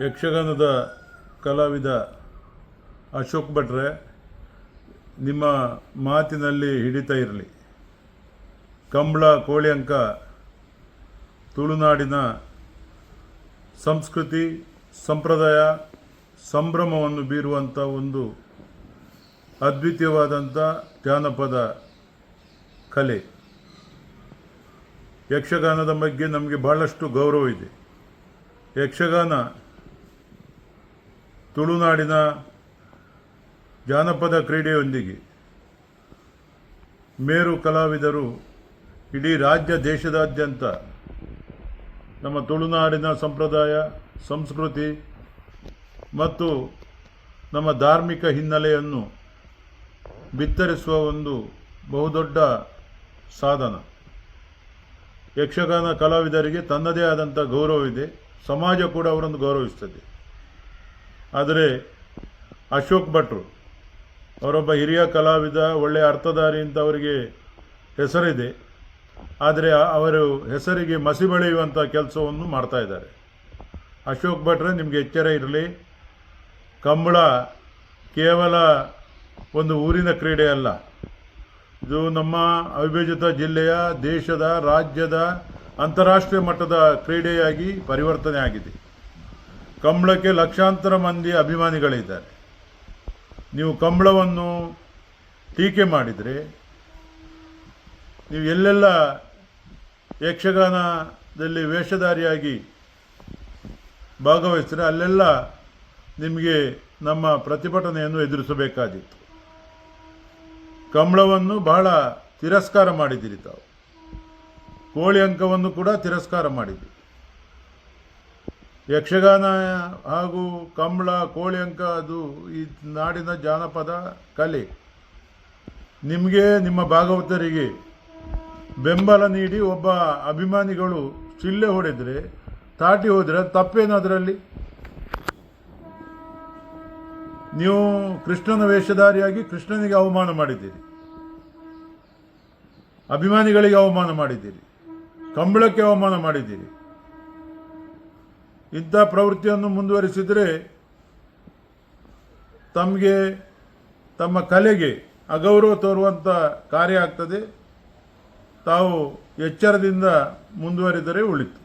ಯಕ್ಷಗಾನದ ಕಲಾವಿದ ಅಶೋಕ್ ಭಟ್ರೆ, ನಿಮ್ಮ ಮಾತಿನಲ್ಲಿ ಹಿಡಿತ ಇರಲಿ. ಕಂಬಳ ಕೋಳಿ ಅಂಕ ತುಳುನಾಡಿನ ಸಂಸ್ಕೃತಿ, ಸಂಪ್ರದಾಯ, ಸಂಭ್ರಮವನ್ನು ಬೀರುವಂಥ ಒಂದು ಅದ್ವಿತೀಯವಾದಂಥ ಜಾನಪದ ಕಲೆ. ಯಕ್ಷಗಾನದ ಬಗ್ಗೆ ನಮಗೆ ಬಹಳಷ್ಟು ಗೌರವ ಇದೆ. ಯಕ್ಷಗಾನ ತುಳುನಾಡಿನ ಜಾನಪದ ಕ್ರೀಡೆಯೊಂದಿಗೆ ಮೇರು ಕಲಾವಿದರು ಇಡೀ ರಾಜ್ಯ ದೇಶದಾದ್ಯಂತ ನಮ್ಮ ತುಳುನಾಡಿನ ಸಂಪ್ರದಾಯ, ಸಂಸ್ಕೃತಿ ಮತ್ತು ನಮ್ಮ ಧಾರ್ಮಿಕ ಹಿನ್ನೆಲೆಯನ್ನು ಬಿತ್ತರಿಸುವ ಒಂದು ಬಹುದೊಡ್ಡ ಸಾಧನ. ಯಕ್ಷಗಾನ ಕಲಾವಿದರಿಗೆ ತನ್ನದೇ ಆದಂಥ ಗೌರವವಿದೆ, ಸಮಾಜ ಕೂಡ ಅವರನ್ನು ಗೌರವಿಸ್ತದೆ. ಆದರೆ ಅಶೋಕ್ ಭಟ್ರು ಅವರೊಬ್ಬ ಹಿರಿಯ ಕಲಾವಿದ, ಒಳ್ಳೆಯ ಅರ್ಥಧಾರಿ ಅಂತ ಅವರಿಗೆ ಹೆಸರಿದೆ. ಆದರೆ ಅವರು ಹೆಸರಿಗೆ ಮಸಿ ಬೆಳೆಯುವಂಥ ಕೆಲಸವನ್ನು ಮಾಡ್ತಾ ಇದ್ದಾರೆ. ಅಶೋಕ್ ಭಟ್ರೆ, ನಿಮಗೆ ಎಚ್ಚರ ಇರಲಿ. ಕಂಬಳ ಕೇವಲ ಒಂದು ಊರಿನ ಕ್ರೀಡೆ ಅಲ್ಲ, ಇದು ನಮ್ಮ ಅವಿಭಜಿತ ಜಿಲ್ಲೆಯ, ದೇಶದ, ರಾಜ್ಯದ, ಅಂತಾರಾಷ್ಟ್ರೀಯ ಮಟ್ಟದ ಕ್ರೀಡೆಯಾಗಿ ಪರಿವರ್ತನೆ ಆಗಿದೆ. ಕಂಬಳಕ್ಕೆ ಲಕ್ಷಾಂತರ ಮಂದಿ ಅಭಿಮಾನಿಗಳಿದ್ದಾರೆ. ನೀವು ಕಂಬಳವನ್ನು ಟೀಕೆ ಮಾಡಿದರೆ, ನೀವು ಎಲ್ಲೆಲ್ಲ ಯಕ್ಷಗಾನದಲ್ಲಿ ವೇಷಧಾರಿಯಾಗಿ ಭಾಗವಹಿಸಿದರೆ ಅಲ್ಲೆಲ್ಲ ನಿಮಗೆ ನಮ್ಮ ಪ್ರತಿಭಟನೆಯನ್ನು ಎದುರಿಸಬೇಕಾಗಿತ್ತು. ಕಂಬಳವನ್ನು ಬಹಳ ತಿರಸ್ಕಾರ ಮಾಡಿದ್ದೀರಿ ತಾವು. ಕೋಳಿ ಅಂಕವನ್ನು ಕೂಡ ತಿರಸ್ಕಾರ ಮಾಡಿದ್ದೀರಿ. ಯಕ್ಷಗಾನ ಹಾಗೂ ಕಂಬಳ, ಕೋಳಿ ಅಂಕ ಅದು ಈ ನಾಡಿನ ಜಾನಪದ ಕಲೆ. ನಿಮಗೆ, ನಿಮ್ಮ ಭಾಗವತರಿಗೆ ಬೆಂಬಲ ನೀಡಿ ಒಬ್ಬ ಅಭಿಮಾನಿಗಳು ಚಿಲ್ಲೆ ಹೊಡೆದರೆ, ತಾಟಿ ಹೋದರೆ ತಪ್ಪೇನು ಅದರಲ್ಲಿ? ನೀವು ಕೃಷ್ಣನ ವೇಷಧಾರಿಯಾಗಿ ಕೃಷ್ಣನಿಗೆ ಅವಮಾನ ಮಾಡಿದ್ದೀರಿ, ಅಭಿಮಾನಿಗಳಿಗೆ ಅವಮಾನ ಮಾಡಿದ್ದೀರಿ, ಕಂಬಳಕ್ಕೆ ಅವಮಾನ ಮಾಡಿದ್ದೀರಿ. ಇಂಥ ಪ್ರವೃತ್ತಿಯನ್ನು ಮುಂದುವರಿಸಿದರೆ ತಮಗೆ, ತಮ್ಮ ಕಲೆಗೆ ಅಗೌರವ ತೋರುವಂಥ ಕಾರ್ಯ ಆಗ್ತದೆ. ತಾವು ಎಚ್ಚರದಿಂದ ಮುಂದುವರಿದರೆ ಒಳಿತು.